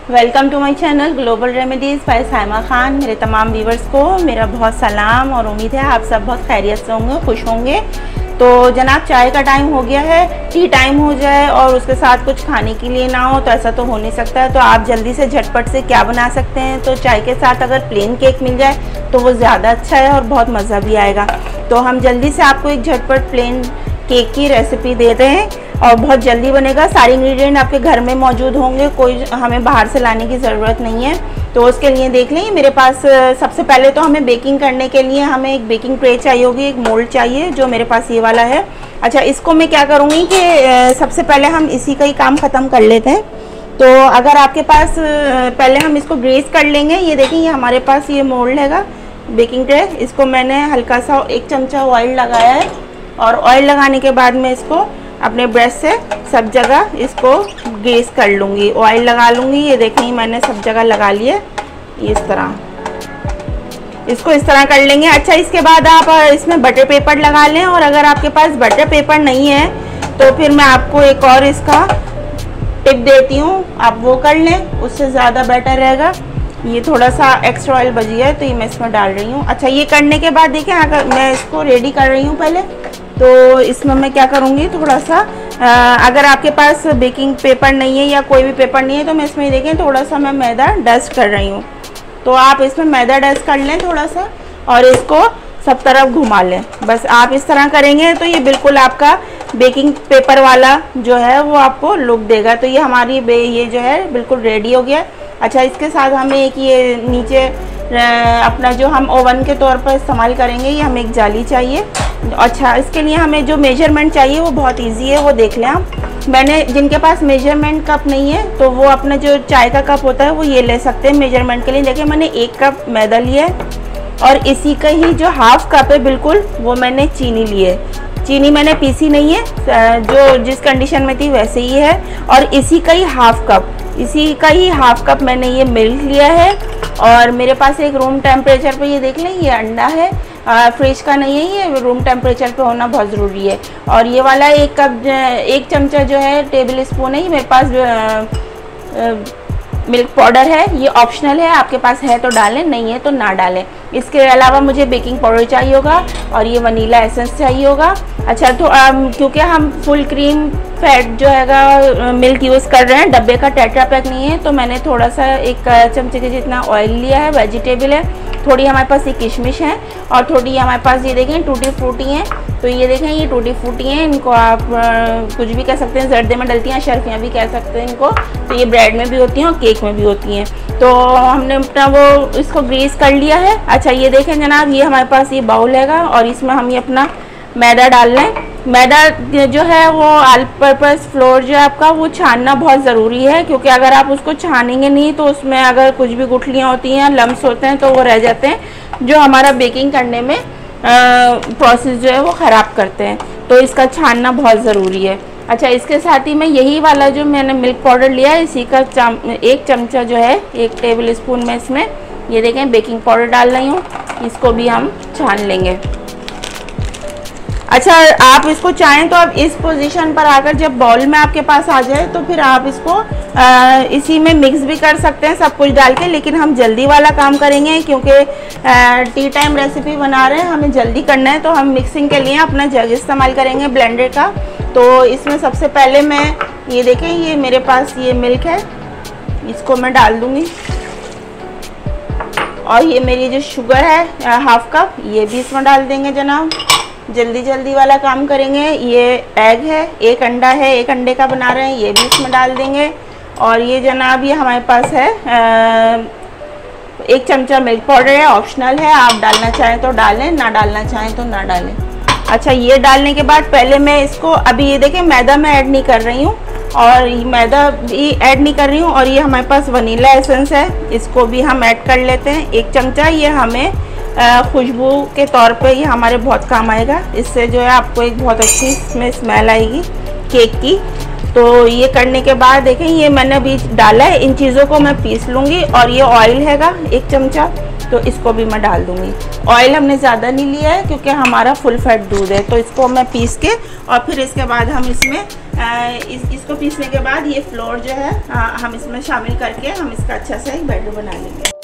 Welcome to my channel global remedies by Saima Khan. मेरे तमाम viewers को मेरा बहुत सलाम और उम्मीद है आप सब बहुत खैरियत से होंगे, खुश होंगे। तो जनाब, चाय का टाइम हो गया है, टी टाइम हो जाए और उसके साथ कुछ खाने के लिए ना हो तो ऐसा तो हो नहीं सकता है। तो आप जल्दी से झटपट से क्या बना सकते हैं, तो चाय के साथ अगर प्लेन केक मिल जाए तो वो ज़्यादा अच्छा है और बहुत मज़ा भी आएगा। तो हम जल्दी से आपको एक झटपट प्लेन केक की रेसिपी दे रहे हैं और बहुत जल्दी बनेगा। सारे इंग्रेडिएंट आपके घर में मौजूद होंगे, कोई हमें बाहर से लाने की ज़रूरत नहीं है। तो उसके लिए देख लें, मेरे पास सबसे पहले तो हमें बेकिंग करने के लिए हमें एक बेकिंग ट्रे चाहिए होगी, एक मोल्ड चाहिए, जो मेरे पास ये वाला है। अच्छा, इसको मैं क्या करूँगी कि सबसे पहले हम इसी का ही काम ख़त्म कर लेते हैं। तो अगर आपके पास पहले हम इसको ग्रीस कर लेंगे। ये देखें, ये हमारे पास ये मोल्ड हैगा बेकिंग ट्रे। इसको मैंने हल्का सा 1 चमचा ऑयल लगाया है और ऑयल लगाने के बाद मैं इसको अपने ब्रश से सब जगह इसको ग्रीस कर लूँगी, ऑयल लगा लूँगी। ये देखें, मैंने सब जगह लगा लिए इस तरह, इसको इस तरह कर लेंगे। अच्छा, इसके बाद आप इसमें बटर पेपर लगा लें और अगर आपके पास बटर पेपर नहीं है तो फिर मैं आपको एक और इसका टिप देती हूँ, आप वो कर लें, उससे ज़्यादा बेटर रहेगा। ये थोड़ा सा एक्स्ट्रा ऑयल बची है तो ये मैं इसमें डाल रही हूँ। अच्छा, ये करने के बाद देखें, अगर मैं इसको रेडी कर रही हूँ पहले, तो इसमें मैं क्या करूँगी, थोड़ा सा अगर आपके पास बेकिंग पेपर नहीं है या कोई भी पेपर नहीं है तो मैं इसमें देखें थोड़ा सा मैं मैदा डस्ट कर रही हूँ। तो आप इसमें मैदा डस्ट कर लें थोड़ा सा और इसको सब तरफ घुमा लें। बस आप इस तरह करेंगे तो ये बिल्कुल आपका बेकिंग पेपर वाला जो है वो आपको लुक देगा। तो ये हमारी ये जो है बिल्कुल रेडी हो गया। अच्छा, इसके साथ हमें एक ये नीचे अपना जो हम ओवन के तौर पर इस्तेमाल करेंगे, ये हमें एक जाली चाहिए। अच्छा, इसके लिए हमें जो मेजरमेंट चाहिए वो बहुत इजी है, वो देख लें आप। मैंने जिनके पास मेजरमेंट कप नहीं है तो वो अपना जो चाय का कप होता है वो ये ले सकते हैं मेजरमेंट के लिए। देखिए, मैंने 1 कप मैदा लिया है और इसी का ही जो हाफ कप है बिल्कुल वो मैंने चीनी ली है। चीनी मैंने पीसी नहीं है, जो जिस कंडीशन में थी वैसे ही है। और इसी का ही हाफ कप मैंने ये मिल्क लिया है और मेरे पास एक रूम टेम्परेचर पे, ये देख लें, ये अंडा है, फ्रिज का नहीं है, ये रूम टेम्परेचर पे होना बहुत ज़रूरी है। और ये वाला 1 चमचा जो है टेबल स्पून है, ये मेरे पास मिल्क पाउडर है, ये ऑप्शनल है, आपके पास है तो डालें, नहीं है तो ना डालें। इसके अलावा मुझे बेकिंग पाउडर चाहिए होगा और ये वनीला एसेंस चाहिए होगा। अच्छा, तो क्योंकि हम फुल क्रीम फैट जो हैगा मिल्क यूज़ कर रहे हैं, डब्बे का टेट्रा पैक नहीं है, तो मैंने थोड़ा सा 1 चमचे के जितना ऑयल लिया है। वेजिटेबल है, थोड़ी हमारे पास ये किशमिश है और थोड़ी हमारे पास ये देखें टूटी फ्रूटी हैं। तो ये देखें, ये टूटी फ्रूटी हैं, इनको आप कुछ भी कह सकते हैं, जर्दे में डलती हैं, शर्फियाँ भी कह सकते हैं इनको। तो ये ब्रेड में भी होती हैं और केक में भी होती हैं। तो हमने अपना वो इसको ग्रीस कर लिया है। अच्छा, ये देखें जनाब, ये हमारे पास ये बाउल हैगा और इसमें हम ये अपना मैदा डाल रहे हैं। मैदा जो है वो ऑल पर्पस फ्लोर जो है आपका, वो छानना बहुत ज़रूरी है, क्योंकि अगर आप उसको छानेंगे नहीं तो उसमें अगर कुछ भी गुठलियाँ होती हैं, लम्स होते हैं तो वो रह जाते हैं, जो हमारा बेकिंग करने में प्रोसेस जो है वो ख़राब करते हैं। तो इसका छानना बहुत ज़रूरी है। अच्छा, इसके साथ ही मैं यही वाला जो मैंने मिल्क पाउडर लिया है, इसी का 1 चमचा जो है, 1 टेबल स्पून में इसमें ये देखें बेकिंग पाउडर डाल रही हूँ, इसको भी हम छान लेंगे। अच्छा, आप इसको चाहें तो आप इस पोजीशन पर आकर जब बाउल में आपके पास आ जाए तो फिर आप इसको इसी में मिक्स भी कर सकते हैं सब कुछ डाल के, लेकिन हम जल्दी वाला काम करेंगे क्योंकि टी टाइम रेसिपी बना रहे हैं, हमें जल्दी करना है। तो हम मिक्सिंग के लिए अपना जग इस्तेमाल करेंगे ब्लेंडर का। तो इसमें सबसे पहले मैं ये देखें, ये मेरे पास ये मिल्क है, इसको मैं डाल दूँगी और ये मेरी जो शुगर है हाफ कप, ये भी इसमें डाल देंगे जनाब। जल्दी वाला काम करेंगे। ये एग है, 1 अंडा है, 1 अंडे का बना रहे हैं, ये भी इसमें डाल देंगे। और ये जनाब, ये हमारे पास है 1 चमचा मिल्क पाउडर है, ऑप्शनल है, आप डालना चाहें तो डालें, ना डालना चाहें तो ना डालें। अच्छा, ये डालने के बाद पहले मैं इसको, अभी ये देखें मैदा मैं ऐड नहीं कर रही हूँ और मैदा भी ऐड नहीं कर रही हूँ। और ये हमारे पास वनीला एसेंस है, इसको भी हम ऐड कर लेते हैं 1 चमचा। ये हमें खुशबू के तौर पे ये हमारे बहुत काम आएगा, इससे जो है आपको एक बहुत अच्छी इसमें स्मेल आएगी केक की। तो ये करने के बाद देखें, ये मैंने अभी डाला है, इन चीज़ों को मैं पीस लूँगी। और ये ऑयल हैगा 1 चमचा, तो इसको भी मैं डाल दूँगी। ऑयल हमने ज़्यादा नहीं लिया है क्योंकि हमारा फुल फैट दूध है। तो इसको मैं पीस के और फिर इसके बाद हम इसमें इसको पीसने के बाद ये फ्लोर जो है हम इसमें शामिल करके हम इसका अच्छा सा एक बैटर बना लेंगे।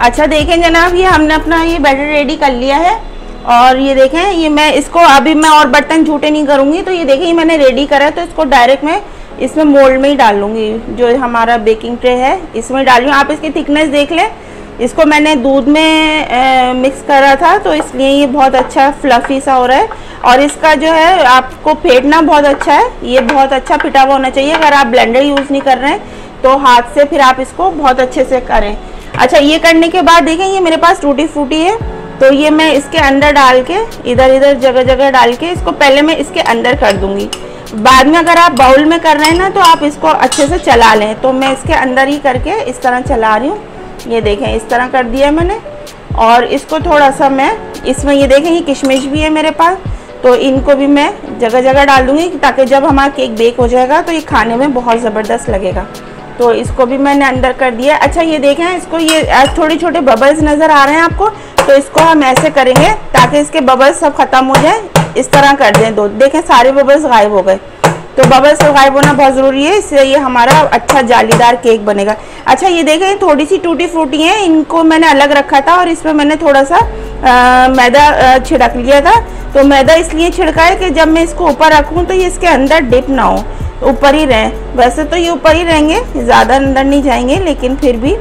अच्छा देखें जनाब, ये हमने अपना ये बैटर रेडी कर लिया है और ये देखें ये मैं इसको अभी मैं और बर्तन झूठे नहीं करूँगी। तो ये देखें ये मैंने रेडी करा है, तो इसको डायरेक्ट मैं इसमें मोल्ड में ही डाल लूँगी। जो हमारा बेकिंग ट्रे है इसमें डाल लूँ। आप इसकी थिकनेस देख लें, इसको मैंने दूध में मिक्स करा था तो इसलिए ये बहुत अच्छा फ्लफी सा हो रहा है। और इसका जो है आपको फेंटना बहुत अच्छा है, ये बहुत अच्छा पिटा हुआ होना चाहिए। अगर आप ब्लेंडर यूज़ नहीं कर रहे हैं तो हाथ से फिर आप इसको बहुत अच्छे से करें। अच्छा ये करने के बाद देखें ये मेरे पास टूटी फूटी है, तो ये मैं इसके अंदर डाल के इधर इधर जगह जगह डाल के इसको पहले मैं इसके अंदर कर दूंगी। बाद में अगर आप बाउल में कर रहे हैं ना तो आप इसको अच्छे से चला लें। तो मैं इसके अंदर ही करके इस तरह चला रही हूँ। ये देखें इस तरह कर दिया मैंने। और इसको थोड़ा सा मैं इसमें ये देखें ये किशमिश भी है मेरे पास, तो इनको भी मैं जगह जगह डाल दूँगी ताकि जब हमारा केक बेक हो जाएगा तो ये खाने में बहुत ज़बरदस्त लगेगा। तो इसको भी मैंने अंदर कर दिया। अच्छा ये देखें इसको ये थोड़े छोटे बबल्स नज़र आ रहे हैं आपको, तो इसको हम ऐसे करेंगे ताकि इसके बबल्स सब ख़त्म हो जाए। इस तरह कर दें दो, देखें सारे बबल्स गायब हो गए। तो बबल्स गायब होना बहुत ज़रूरी है, इससे ये हमारा अच्छा जालीदार केक बनेगा। अच्छा ये देखें थोड़ी सी टूटी फूटी हैं, इनको मैंने अलग रखा था और इसमें मैंने थोड़ा सा मैदा छिड़क लिया था। तो मैदा इसलिए छिड़का है कि जब मैं इसको ऊपर रखूँ तो ये इसके अंदर डिप ना हो, ऊपर ही रहें। वैसे तो ये ऊपर ही रहेंगे, ज़्यादा अंदर नहीं जाएंगे, लेकिन फिर भी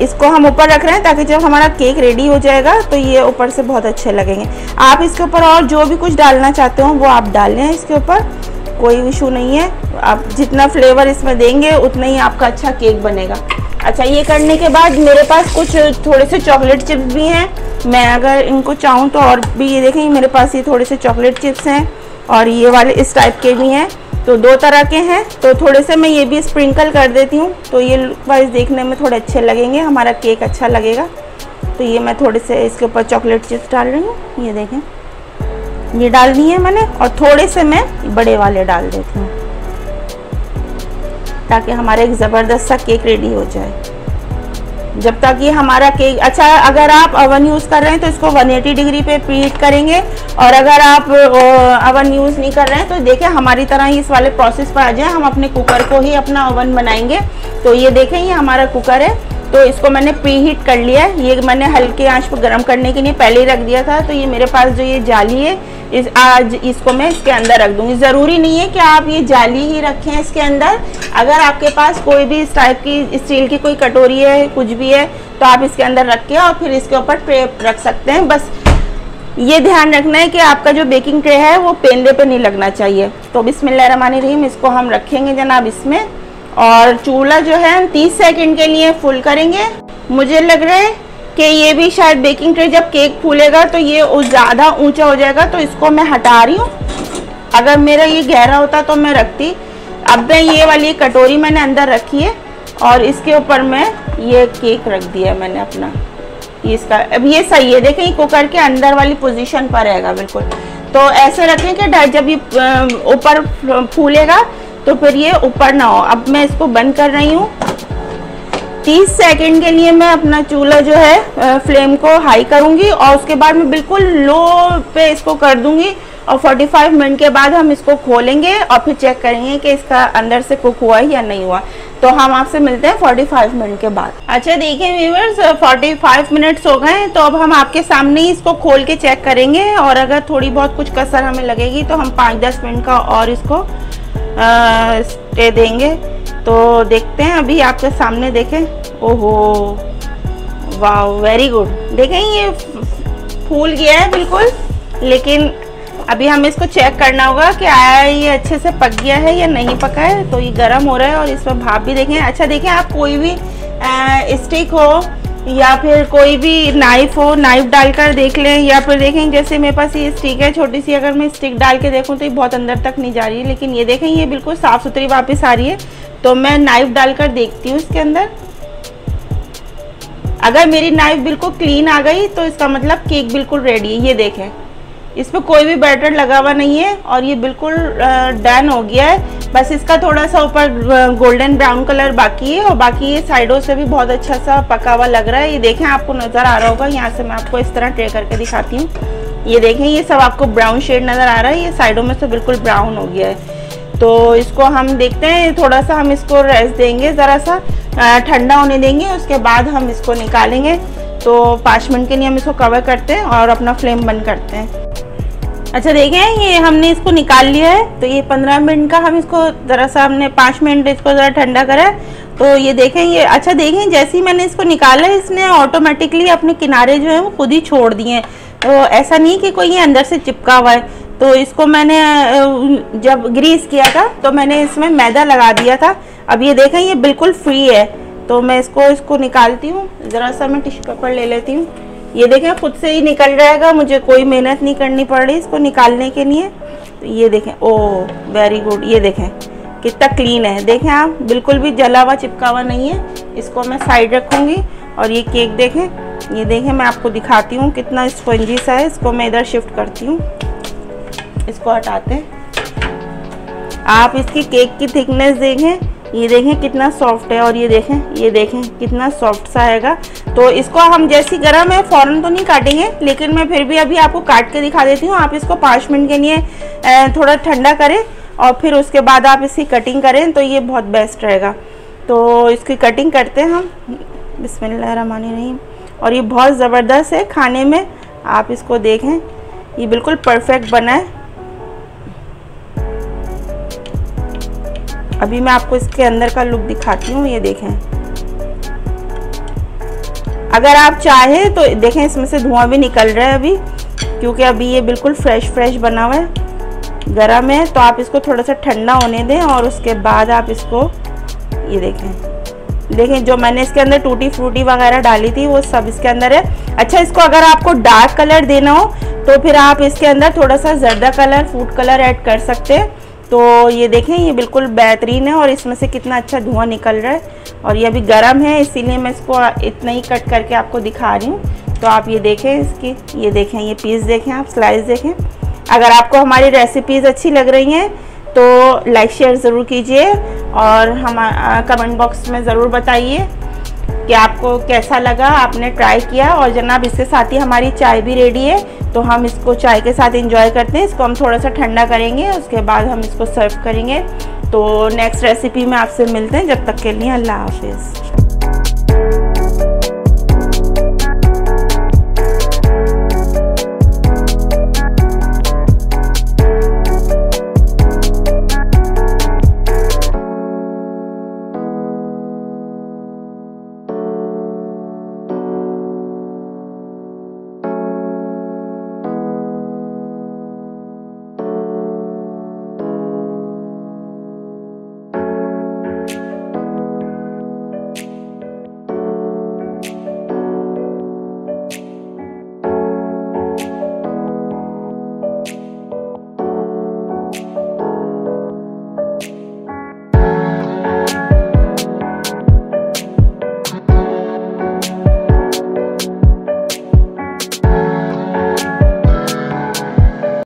इसको हम ऊपर रख रहे हैं ताकि जब हमारा केक रेडी हो जाएगा तो ये ऊपर से बहुत अच्छे लगेंगे। आप इसके ऊपर और जो भी कुछ डालना चाहते हो वो आप डाल लें, इसके ऊपर कोई इशू नहीं है। आप जितना फ्लेवर इसमें देंगे उतना ही आपका अच्छा केक बनेगा। अच्छा ये करने के बाद मेरे पास कुछ थोड़े से चॉकलेट चिप्स भी हैं, मैं अगर इनको चाहूँ तो और भी ये देखें मेरे पास ये थोड़े से चॉकलेट चिप्स हैं और ये वाले इस टाइप के भी हैं। तो दो तरह के हैं, तो थोड़े से मैं ये भी स्प्रिंकल कर देती हूँ, तो ये लुक वाइज देखने में थोड़े अच्छे लगेंगे, हमारा केक अच्छा लगेगा। तो ये मैं थोड़े से इसके ऊपर चॉकलेट चिप्स डाल रही हूँ। ये देखें ये डाल दिए मैंने और थोड़े से मैं बड़े वाले डाल देती हूँ ताकि हमारा एक ज़बरदस्त सा केक रेडी हो जाए। जब तक ये हमारा केक अच्छा, अगर आप अवन यूज़ कर रहे हैं तो इसको 180 डिग्री पे प्रीहीट करेंगे, और अगर आप अवन यूज़ नहीं कर रहे हैं तो देखिए हमारी तरह ही इस वाले प्रोसेस पर आ जाए, हम अपने कुकर को ही अपना ओवन बनाएंगे। तो ये देखें ये हमारा कुकर है, तो इसको मैंने प्रीहीट कर लिया है। ये मैंने हल्के आंच पर गर्म करने के लिए पहले ही रख दिया था। तो ये मेरे पास जो ये जाली है आज इसको मैं इसके अंदर रख दूंगी। ज़रूरी नहीं है कि आप ये जाली ही रखें इसके अंदर, अगर आपके पास कोई भी इस टाइप की स्टील की कोई कटोरी है कुछ भी है तो आप इसके अंदर रख के और फिर इसके ऊपर ट्रे रख सकते हैं। बस ये ध्यान रखना है कि आपका जो बेकिंग ट्रे है वो पेंदे पे नहीं लगना चाहिए। तो बिस्मिल्लाहिर्रहमानिर्रहीम इसको हम रखेंगे जनाब इसमें, और चूल्हा जो है हम 30 सेकंड के लिए फुल करेंगे। मुझे लग रहा है कि ये भी शायद बेकिंग ट्रे जब केक फूलेगा तो ये ज़्यादा ऊंचा हो जाएगा, तो इसको मैं हटा रही हूँ। अगर मेरा ये गहरा होता तो मैं रखती। अब मैं ये वाली कटोरी मैंने अंदर रखी है और इसके ऊपर मैं ये केक रख दिया मैंने अपना, ये इसका अब ये सही है। देखें ये कुकर के अंदर वाली पोजीशन पर रहेगा बिल्कुल। तो ऐसे रखें कि जब ये ऊपर फूलेगा तो फिर ये ऊपर ना हो। अब मैं इसको बंद कर रही हूँ। 30 सेकंड के लिए मैं अपना चूल्हा जो है फ्लेम को हाई करूँगी और उसके बाद मैं बिल्कुल लो पे इसको कर दूँगी, और 45 मिनट के बाद हम इसको खोलेंगे और फिर चेक करेंगे कि इसका अंदर से कुक हुआ है या नहीं हुआ। तो हम आपसे मिलते हैं 45 मिनट के बाद। अच्छा देखिए व्यूअर्स 45 मिनट्स हो गए, तो अब हम आपके सामने ही इसको खोल के चेक करेंगे, और अगर थोड़ी बहुत कुछ कसर हमें लगेगी तो हम 5-10 मिनट का और इसको स्टे देंगे। तो देखते हैं, अभी आपके सामने देखें। ओहो वाह वेरी गुड, देखें ये फूल गया है बिल्कुल, लेकिन अभी हमें इसको चेक करना होगा कि आया ये अच्छे से पक गया है या नहीं पका है। तो ये गर्म हो रहा है और इसमें भाप भी देखें। अच्छा देखें आप कोई भी स्टिक हो या फिर कोई भी नाइफ हो, नाइफ डालकर देख लें, या फिर देखें जैसे मेरे पास ये स्टिक है छोटी सी, अगर मैं स्टिक डाल के देखूं तो ये बहुत अंदर तक नहीं जा रही है, लेकिन ये देखें ये बिल्कुल साफ़ सुथरी वापस आ रही है। तो मैं नाइफ डालकर देखती हूँ इसके अंदर। अगर मेरी नाइफ बिल्कुल क्लीन आ गई तो इसका मतलब केक बिल्कुल रेडी है। ये देखें इस पर कोई भी बैटर लगा हुआ नहीं है और ये बिल्कुल डन हो गया है। बस इसका थोड़ा सा ऊपर गोल्डन ब्राउन कलर बाकी है और बाकी ये साइडों से भी बहुत अच्छा सा पका हुआ लग रहा है। ये देखें आपको नज़र आ रहा होगा, यहाँ से मैं आपको इस तरह ट्रे करके दिखाती हूँ। ये देखें ये सब आपको ब्राउन शेड नज़र आ रहा है, ये साइडों में से बिल्कुल ब्राउन हो गया है। तो इसको हम देखते हैं, थोड़ा सा हम इसको रेस्ट देंगे, ज़रा सा ठंडा होने देंगे, उसके बाद हम इसको निकालेंगे। तो 5 मिनट के लिए हम इसको कवर करते हैं और अपना फ्लेम बंद करते हैं। अच्छा देखें ये हमने इसको निकाल लिया है। तो ये 15 मिनट का हम इसको ज़रा सा हमने 5 मिनट इसको ज़रा ठंडा करा है। तो ये देखें ये अच्छा देखें जैसे ही मैंने इसको निकाला है इसने ऑटोमेटिकली अपने किनारे जो है वो खुद ही छोड़ दिए हैं। तो ऐसा नहीं कि कोई ये अंदर से चिपका हुआ है। तो इसको मैंने जब ग्रीस किया था तो मैंने इसमें मैदा लगा दिया था। अब ये देखें ये बिल्कुल फ्री है। तो मैं इसको निकालती हूँ, ज़रा सा मैं टिश्यू पेपर ले लेती हूँ। ये देखें खुद से ही निकल जाएगा, मुझे कोई मेहनत नहीं करनी पड़ रही इसको निकालने के लिए। तो ये देखें ओह वेरी गुड, ये देखें कितना क्लीन है। देखें आप बिल्कुल भी जला हुआ चिपका हुआ नहीं है। इसको मैं साइड रखूँगी और ये केक देखें, ये देखें मैं आपको दिखाती हूँ कितना स्पंजी सा है। इसको मैं इधर शिफ्ट करती हूँ, इसको हटाते हैं। आप इसकी केक की थिकनेस देखें, ये देखें कितना सॉफ्ट है और ये देखें कितना सॉफ्ट सा आएगा। तो इसको हम जैसी गरम है फ़ौरन तो नहीं काटेंगे, लेकिन मैं फिर भी अभी आपको काट के दिखा देती हूँ। आप इसको 5 मिनट के लिए थोड़ा ठंडा करें और फिर उसके बाद आप इसकी कटिंग करें तो ये बहुत बेस्ट रहेगा। तो इसकी कटिंग करते हैं हम, बिस्मिल्लाहिर्रहमानिर्रहीम। और ये बहुत ज़बरदस्त है खाने में, आप इसको देखें ये बिल्कुल परफेक्ट बना है। अभी मैं आपको इसके अंदर का लुक दिखाती हूँ। ये देखें अगर आप चाहें तो देखें इसमें से धुआं भी निकल रहा है अभी, क्योंकि अभी ये बिल्कुल फ्रेश बना हुआ है, गरम है। तो आप इसको थोड़ा सा ठंडा होने दें और उसके बाद आप इसको ये देखें जो मैंने इसके अंदर टूटी फ्रूटी वगैरह डाली थी वो सब इसके अंदर है। अच्छा इसको अगर आपको डार्क कलर देना हो तो फिर आप इसके अंदर थोड़ा सा जर्दा कलर, फूड कलर ऐड कर सकते हैं। तो ये देखें ये बिल्कुल बेहतरीन है और इसमें से कितना अच्छा धुआं निकल रहा है। और ये अभी गरम है इसीलिए मैं इसको इतना ही कट करके आपको दिखा रही हूँ। तो आप ये देखें इसकी, ये देखें ये पीस देखें, आप स्लाइस देखें। अगर आपको हमारी रेसिपीज़ अच्छी लग रही हैं तो लाइक शेयर ज़रूर कीजिए और हम कमेंट बॉक्स में ज़रूर बताइए कि आपको कैसा लगा, आपने ट्राई किया। और जनाब इसके साथ ही हमारी चाय भी रेडी है, तो हम इसको चाय के साथ एंजॉय करते हैं। इसको हम थोड़ा सा ठंडा करेंगे, उसके बाद हम इसको सर्व करेंगे। तो नेक्स्ट रेसिपी में आपसे मिलते हैं, जब तक के लिए अल्लाह हाफिज़।